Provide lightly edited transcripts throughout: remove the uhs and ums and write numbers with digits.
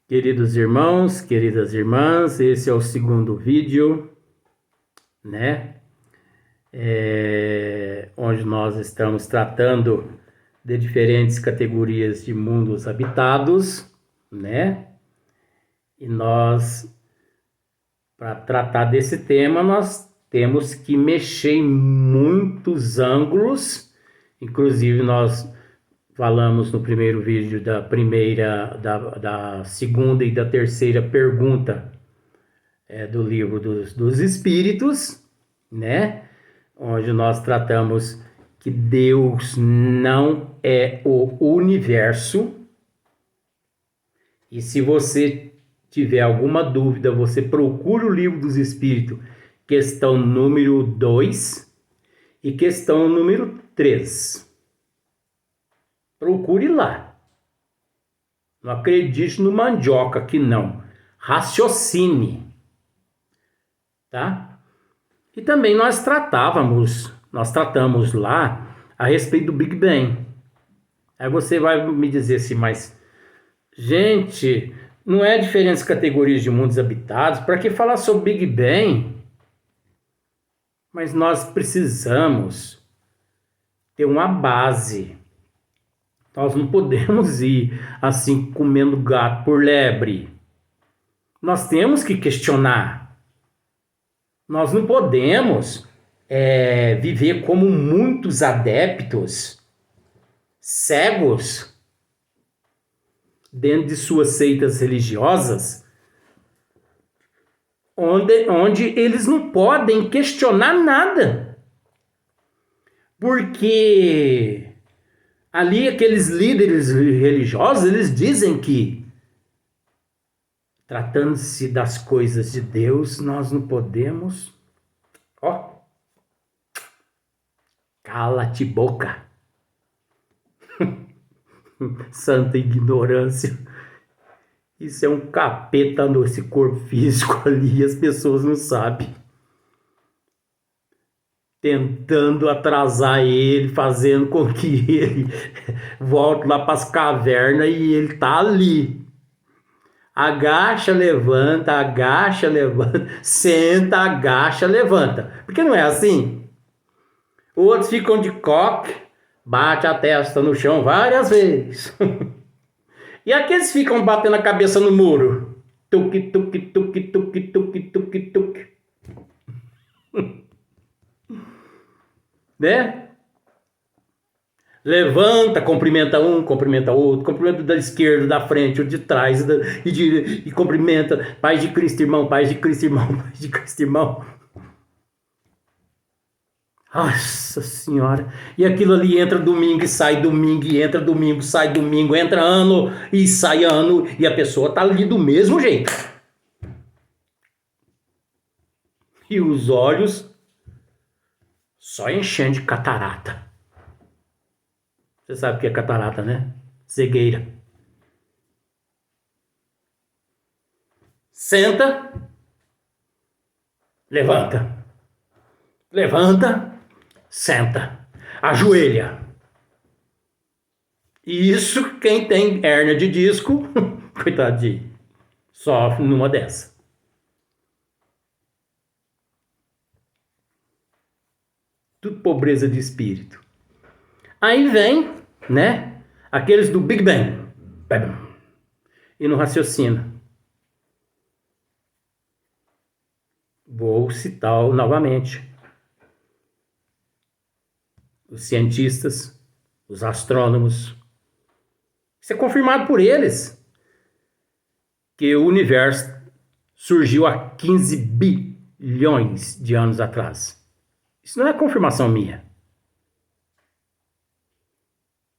Queridos irmãos, queridas irmãs, esse é o segundo vídeo, né? Onde nós estamos tratando de diferentes categorias de mundos habitados, né? E para tratar desse tema, nós temos que mexer em muitos ângulos, inclusive nós falamos no primeiro vídeo da segunda e da terceira pergunta do livro dos Espíritos, né? Onde nós tratamos que Deus não é o universo. E se você tiver alguma dúvida, você procura o livro dos Espíritos, questão número 2 e questão número 3. Procure lá. Não acredite no mandioca que não. Raciocine. Tá? E também nós tratamos lá a respeito do Big Bang. Aí você vai me dizer assim, mas, gente, não é diferentes categorias de mundos habitados? Para que falar sobre Big Bang? Mas nós precisamos ter uma base. Nós não podemos ir assim comendo gato por lebre. Nós temos que questionar. Nós não podemos viver como muitos adeptos cegos dentro de suas seitas religiosas, onde eles não podem questionar nada. Porque ali aqueles líderes religiosos, eles dizem que, tratando-se das coisas de Deus, nós não podemos... Cala-te boca. Santa ignorância. Isso é um capeta nesse corpo físico ali e as pessoas não sabem. Tentando atrasar ele, fazendo com que ele volte lá para as cavernas e ele tá ali. Agacha, levanta, senta, agacha, levanta. Porque não é assim? Outros ficam de coque, bate a testa no chão várias vezes. E aqueles ficam batendo a cabeça no muro. Tuque, tuque, tuque, tuque, tuque, tuque, tuque. Né? Levanta, cumprimenta um, cumprimenta outro, cumprimenta da esquerda, da frente, o de trás, e cumprimenta, paz de Cristo, irmão, paz de Cristo, irmão, paz de Cristo, irmão. Nossa Senhora! E aquilo ali entra domingo e sai domingo, e entra domingo, sai domingo, entra ano e sai ano, e a pessoa tá ali do mesmo jeito. E os olhos só enchendo de catarata. Você sabe o que é catarata, né? Cegueira. Senta. Levanta. Levanta. Senta. Ajoelha. E isso, quem tem hérnia de disco, coitadinho, sofre numa dessa. Tudo pobreza de espírito. Aí vem, né, aqueles do Big Bang. E não raciocina. Vou citar novamente. Os cientistas, os astrônomos. Isso é confirmado por eles. Que o universo surgiu há 15 bilhões de anos atrás. Isso não é confirmação minha.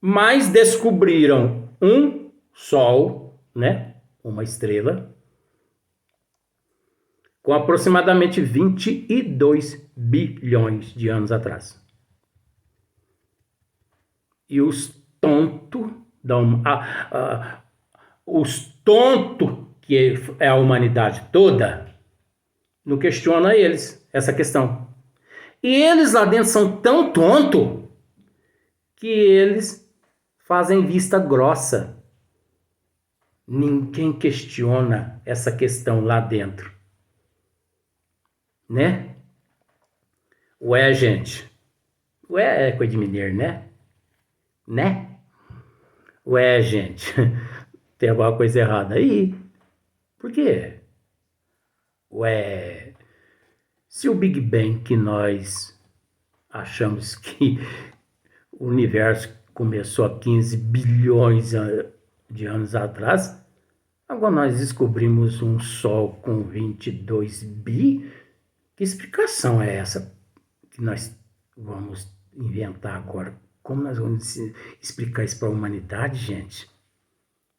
Mas descobriram um Sol, né? Uma estrela, com aproximadamente 22 bilhões de anos atrás. E os tontos, que é a humanidade toda, não questiona eles essa questão. E eles lá dentro são tão tontos que eles fazem vista grossa. Ninguém questiona essa questão lá dentro, né? Ué, gente. Ué, é coisa de mineiro, né? Né? Ué, gente. Tem alguma coisa errada aí. Por quê? Ué, se o Big Bang que nós achamos que o universo começou há 15 bilhões de anos atrás, agora nós descobrimos um Sol com 22 bi. Que explicação é essa que nós vamos inventar agora? Como nós vamos explicar isso para a humanidade, gente?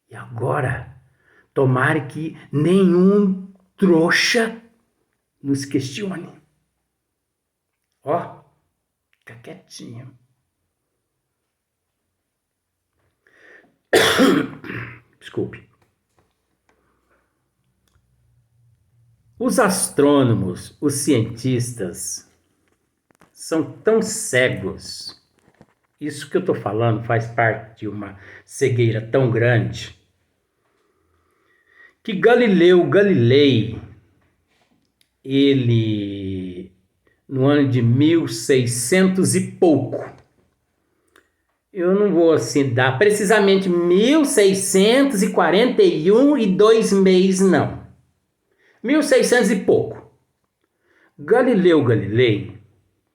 E agora, tomara que nenhum trouxa nos questione. Ó, fica quietinho. Desculpe. Os astrônomos, os cientistas, são tão cegos. Isso que eu estou falando faz parte de uma cegueira tão grande que Galileu Galilei, ele, no ano de 1600 e pouco, eu não vou assim dar precisamente 1641 e 2 meses, não. 1600 e pouco. Galileu Galilei,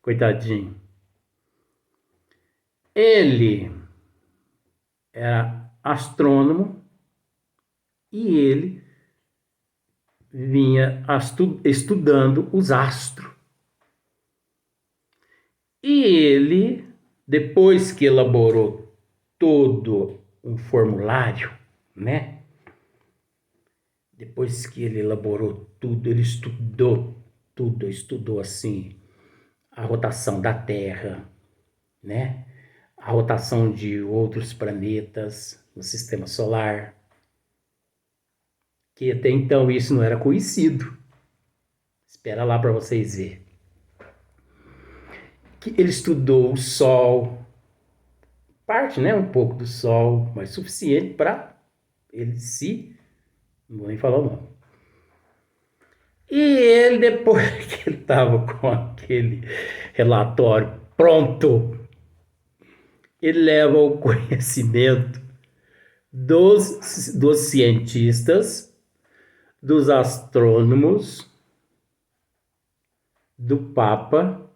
coitadinho, ele era astrônomo e ele vinha estudando os astros. E ele, depois que elaborou todo um formulário, né? Depois que ele elaborou tudo, ele estudou tudo, estudou assim a rotação da Terra, né? A rotação de outros planetas no sistema solar, que até então isso não era conhecido. Espera lá para vocês verem. Que ele estudou o Sol, parte, né, um pouco do Sol, mas suficiente para ele não vou nem falar o nome. E ele, depois que ele estava com aquele relatório pronto, ele leva o conhecimento dos cientistas, dos astrônomos, do Papa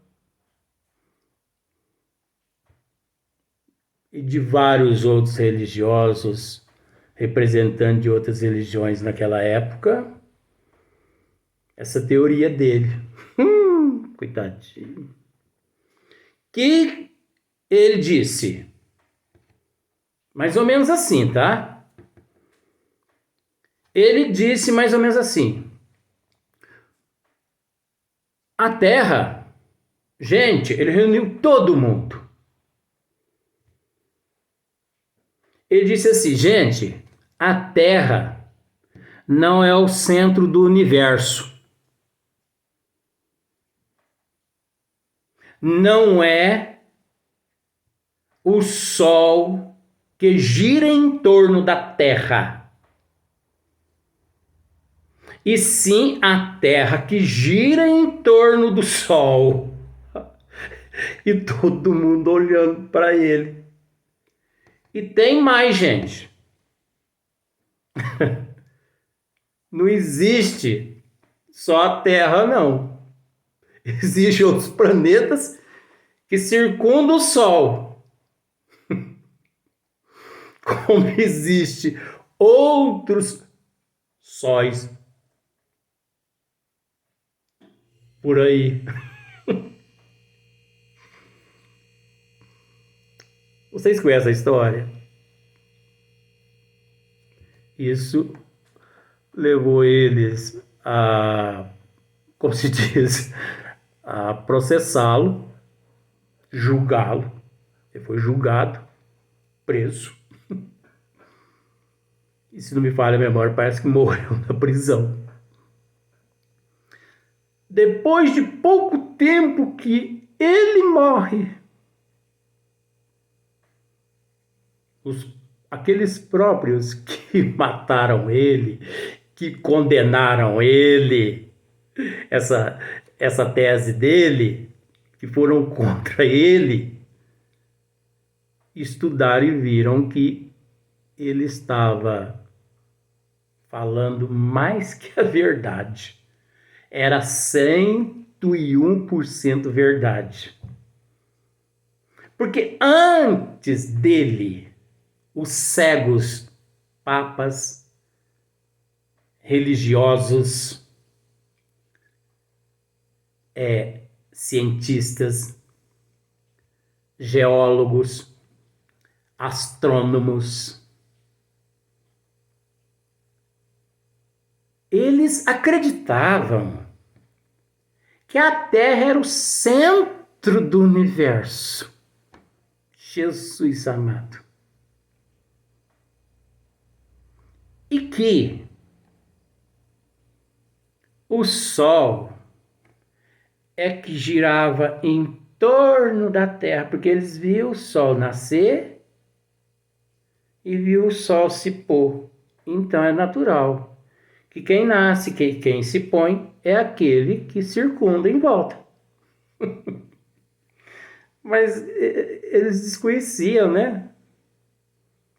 e de vários outros religiosos, representantes de outras religiões naquela época, essa teoria dele. Coitadinho. Que ele disse, mais ou menos assim, tá? Ele disse mais ou menos assim: a Terra, gente, ele reuniu todo mundo. Ele disse assim, gente, a Terra não é o centro do universo. Não é o Sol que gira em torno da Terra. E sim a Terra que gira em torno do Sol. E todo mundo olhando para ele. E tem mais, gente. Não existe só a Terra, não. Existem outros planetas que circundam o Sol. Como existe outros sóis por aí. Vocês conhecem a história? Isso levou eles a, como se diz, a processá-lo, julgá-lo. Ele foi julgado, preso. E se não me falha a memória, parece que morreu na prisão. Depois de pouco tempo que ele morre, os aqueles próprios que mataram ele, que condenaram ele, essa, essa tese dele, que foram contra ele, estudaram e viram que ele estava falando mais que a verdade. Era 101% verdade. Porque antes dele, os cegos papas religiosos, cientistas, geólogos, astrônomos, eles acreditavam que a Terra era o centro do universo. Jesus amado. E que o Sol é que girava em torno da Terra, porque eles viam o Sol nascer e viam o Sol se pôr. Então é natural que quem nasce, quem se põe, é aquele que circunda em volta. Mas eles desconheciam, né?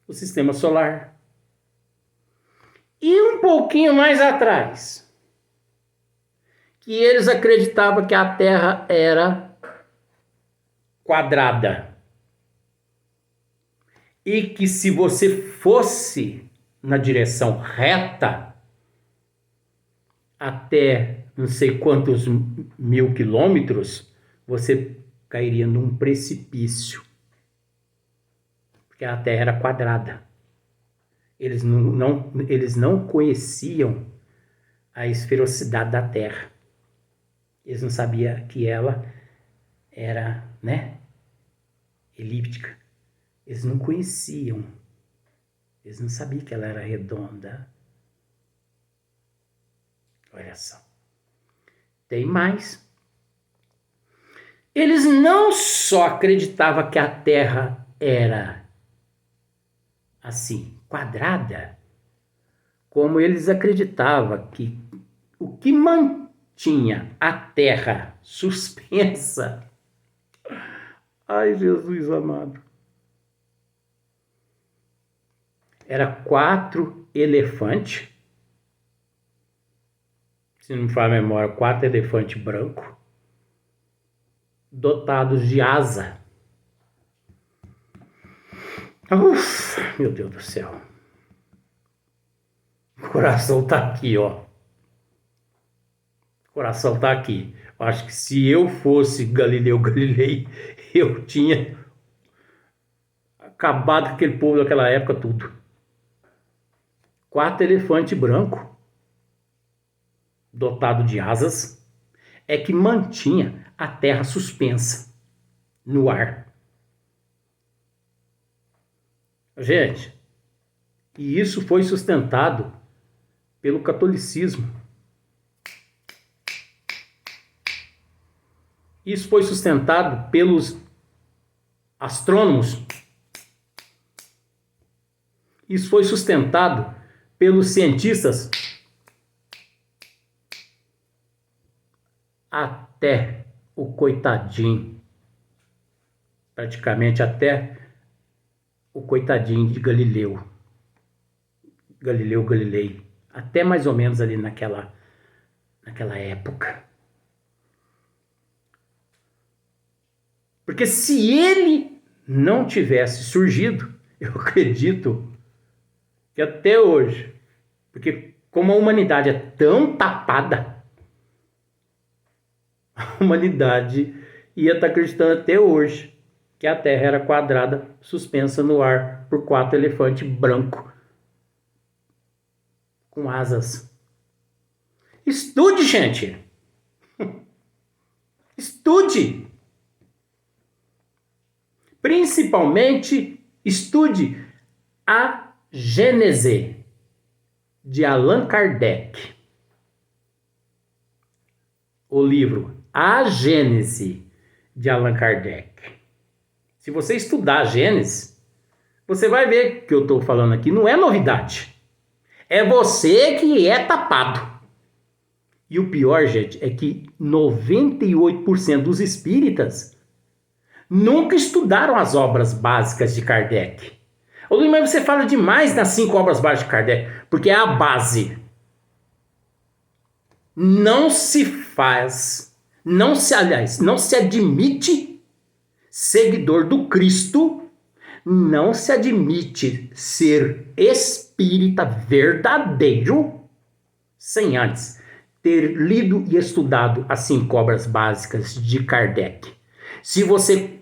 O sistema solar. E um pouquinho mais atrás, que eles acreditavam que a Terra era quadrada. E que se você fosse na direção reta, até não sei quantos mil quilômetros, você cairia num precipício. Porque a Terra era quadrada. Eles não conheciam a esferosidade da Terra. Eles não sabiam que ela era, né, elíptica. Eles não conheciam. Eles não sabiam que ela era redonda. Olha só. Tem mais. Eles não só acreditavam que a Terra era assim, quadrada, como eles acreditavam que o que mantinha a Terra suspensa, ai Jesus amado, era 4 elefantes, se não me falha a memória, 4 elefantes brancos, dotados de asa. Uf, meu Deus do céu. O coração tá aqui, ó. O coração tá aqui. Acho que se eu fosse Galileu Galilei, eu tinha acabado com aquele povo daquela época tudo. 4 elefantes brancos, dotado de asas, é que mantinha a Terra suspensa no ar. Gente, e isso foi sustentado pelo catolicismo. Isso foi sustentado pelos astrônomos. Isso foi sustentado pelos cientistas. Até o coitadinho, praticamente até o coitadinho de Galileu Galilei, até mais ou menos ali naquela época. Porque se ele não tivesse surgido, eu acredito que até hoje, porque como a humanidade é tão tapada, a humanidade ia estar acreditando até hoje que a Terra era quadrada, suspensa no ar por 4 elefantes brancos com asas. Estude, gente! Estude! Principalmente, estude a Gênese de Allan Kardec. O livro A Gênese de Allan Kardec. Se você estudar a Gênese, Você vai ver que eu estou falando aqui não é novidade. É você que é tapado. E o pior, gente, é que 98% dos espíritas nunca estudaram as obras básicas de Kardec. Ô Luiz, mas você fala demais nas 5 obras básicas de Kardec, porque é a base. Não se faz, aliás, não se admite seguidor do Cristo, não se admite ser espírita verdadeiro sem antes ter lido e estudado as 5 obras básicas de Kardec. Se você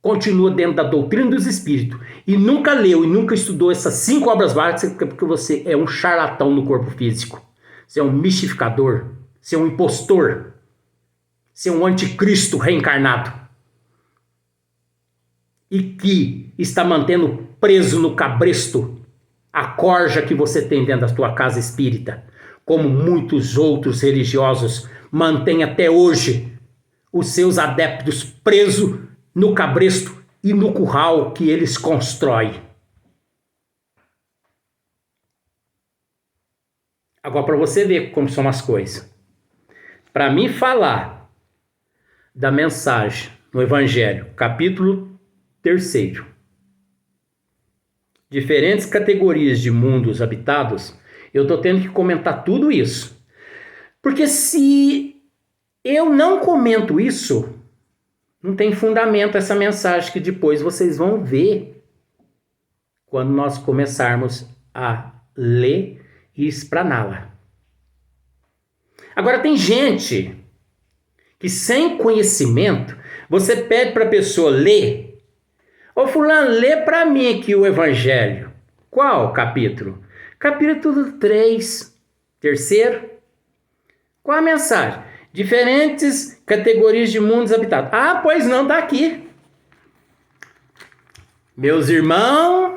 continua dentro da doutrina dos espíritos e nunca leu e nunca estudou essas 5 obras básicas, é porque você é um charlatão no corpo físico. Você é um mistificador, você é um impostor, você é um anticristo reencarnado e que está mantendo preso no cabresto a corja que você tem dentro da sua casa espírita, como muitos outros religiosos mantêm até hoje os seus adeptos presos no cabresto e no curral que eles constroem. Agora, para você ver como são as coisas. Para mim falar da mensagem no Evangelho, capítulo 3, diferentes categorias de mundos habitados, eu estou tendo que comentar tudo isso. Porque se eu não comento isso, não tem fundamento essa mensagem que depois vocês vão ver quando nós começarmos a ler e espraná-la. Agora tem gente que sem conhecimento, você pede para a pessoa ler. Ô fulano, lê para mim aqui o Evangelho. Qual capítulo? Capítulo 3, terceiro. Qual a mensagem? Diferentes categorias de mundos habitados. Ah, pois não, tá aqui. Meus irmãos.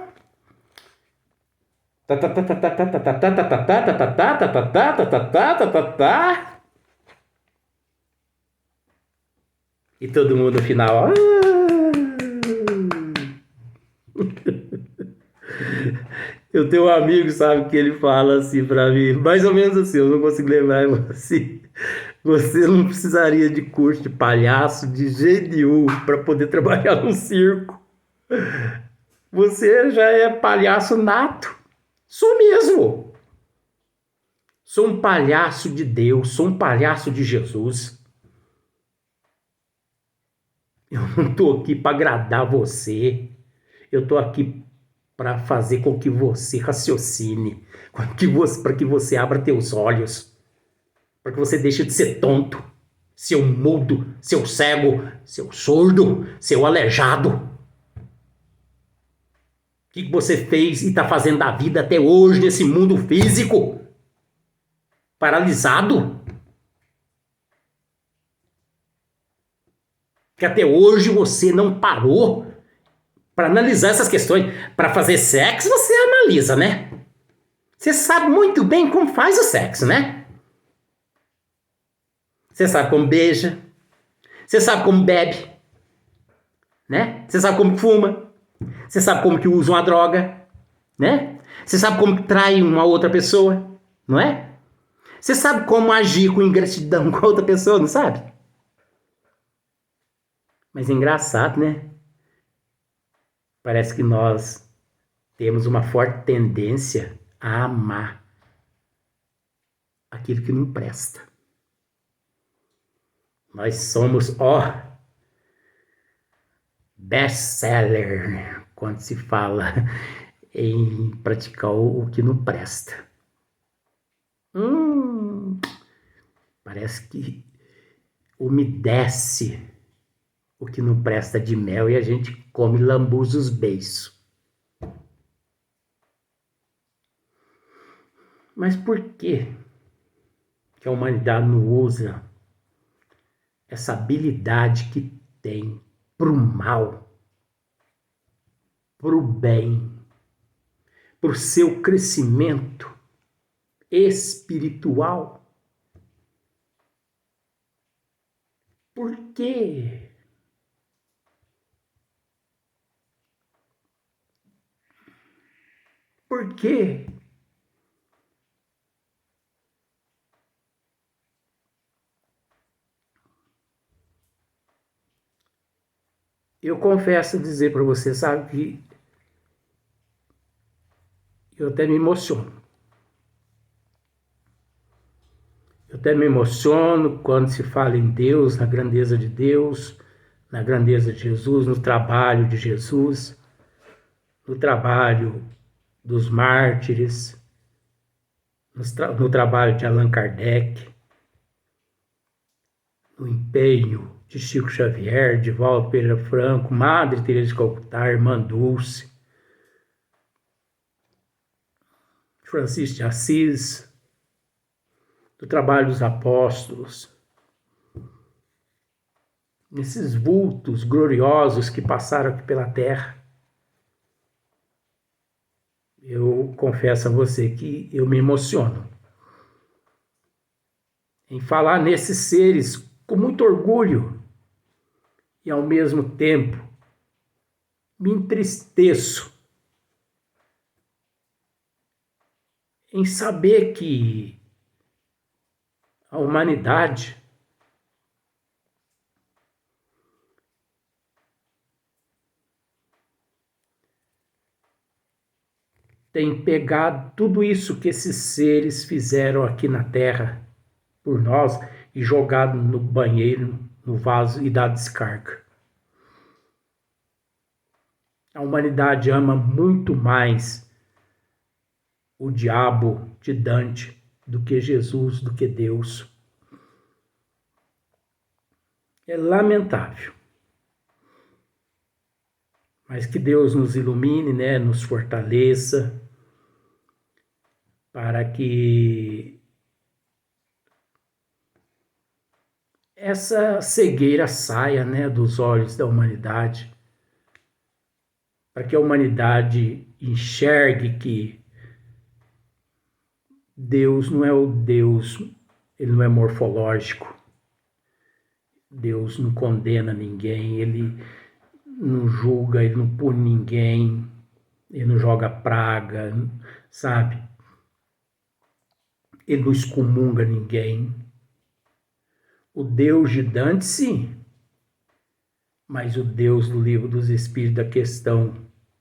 E todo mundo no final. Eu tenho um amigo, sabe, que ele fala assim pra mim, mais ou menos assim, eu não consigo lembrar, assim, você não precisaria de curso de palhaço de jeito nenhum para poder trabalhar num circo. Você já é palhaço nato. Sou mesmo. Sou um palhaço de Deus, sou um palhaço de Jesus. Eu não estou aqui para agradar você. Eu estou aqui para fazer com que você raciocine, para que você abra teus olhos, para que você deixe de ser tonto, seu mudo, seu cego, seu surdo, seu aleijado. O que você fez e está fazendo da vida até hoje nesse mundo físico? Paralisado? Que até hoje você não parou para analisar essas questões. Para fazer sexo, você analisa, né? Você sabe muito bem como faz o sexo, né? Você sabe como beija. Você sabe como bebe. Né? Você sabe como fuma. Você sabe como que usa uma droga. Né? Você sabe como que trai uma outra pessoa. Não é? Você sabe como agir com ingratidão com a outra pessoa, não sabe? Mas é engraçado, né? Parece que nós temos uma forte tendência a amar aquilo que não presta. Nós somos, best-seller quando se fala em praticar o que não presta. Parece que umedece o que não presta de mel e a gente come lambuza os beiços. Mas por que a humanidade não usa essa habilidade que tem pro mal, pro bem, pro seu crescimento espiritual? Por quê? Por quê? Eu confesso dizer para você, sabe, que eu até me emociono. Eu até me emociono quando se fala em Deus, na grandeza de Deus, na grandeza de Jesus, no trabalho de Jesus, no trabalho dos mártires, no trabalho de Allan Kardec, no empenho de Chico Xavier, de Valdo Pereira Franco, Madre Teresa de Calcutá, Irmã Dulce, Francisco de Assis, do trabalho dos apóstolos, nesses vultos gloriosos que passaram aqui pela terra. Eu confesso a você que eu me emociono em falar nesses seres com muito orgulho e, ao mesmo tempo, me entristeço em saber que a humanidade tem pegado tudo isso que esses seres fizeram aqui na Terra por nós e jogado no banheiro, no vaso e dado descarga. A humanidade ama muito mais o diabo de Dante do que Jesus, do que Deus. É lamentável. Mas que Deus nos ilumine, né, nos fortaleça, para que essa cegueira saia, né, dos olhos da humanidade, para que a humanidade enxergue que Deus não é o Deus, ele não é morfológico, Deus não condena ninguém, ele não julga, ele não pune ninguém, ele não joga praga, sabe? Ele não excomunga ninguém. O Deus de Dante, sim, mas o Deus do Livro dos Espíritos, da questão,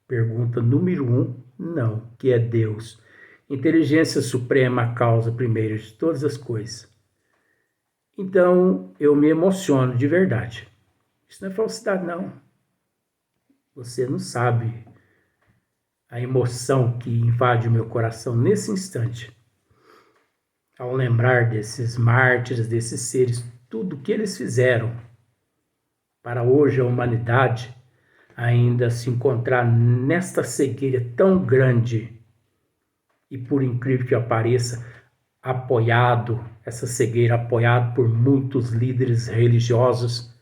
pergunta número 1, não, que é Deus. Inteligência suprema, a causa primeira de todas as coisas. Então, eu me emociono de verdade. Isso não é falsidade, não. Você não sabe a emoção que invade o meu coração nesse instante. Ao lembrar desses mártires, desses seres, tudo que eles fizeram para hoje a humanidade ainda se encontrar nesta cegueira tão grande e, por incrível que pareça, essa cegueira apoiado por muitos líderes religiosos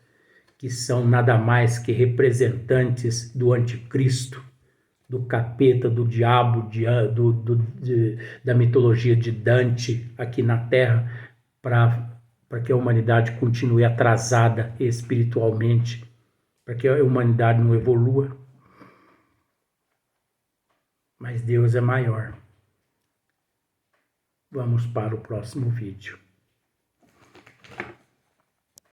que são nada mais que representantes do anticristo, do capeta, do diabo, da mitologia de Dante aqui na Terra, para que a humanidade continue atrasada espiritualmente, para que a humanidade não evolua. Mas Deus é maior. Vamos para o próximo vídeo.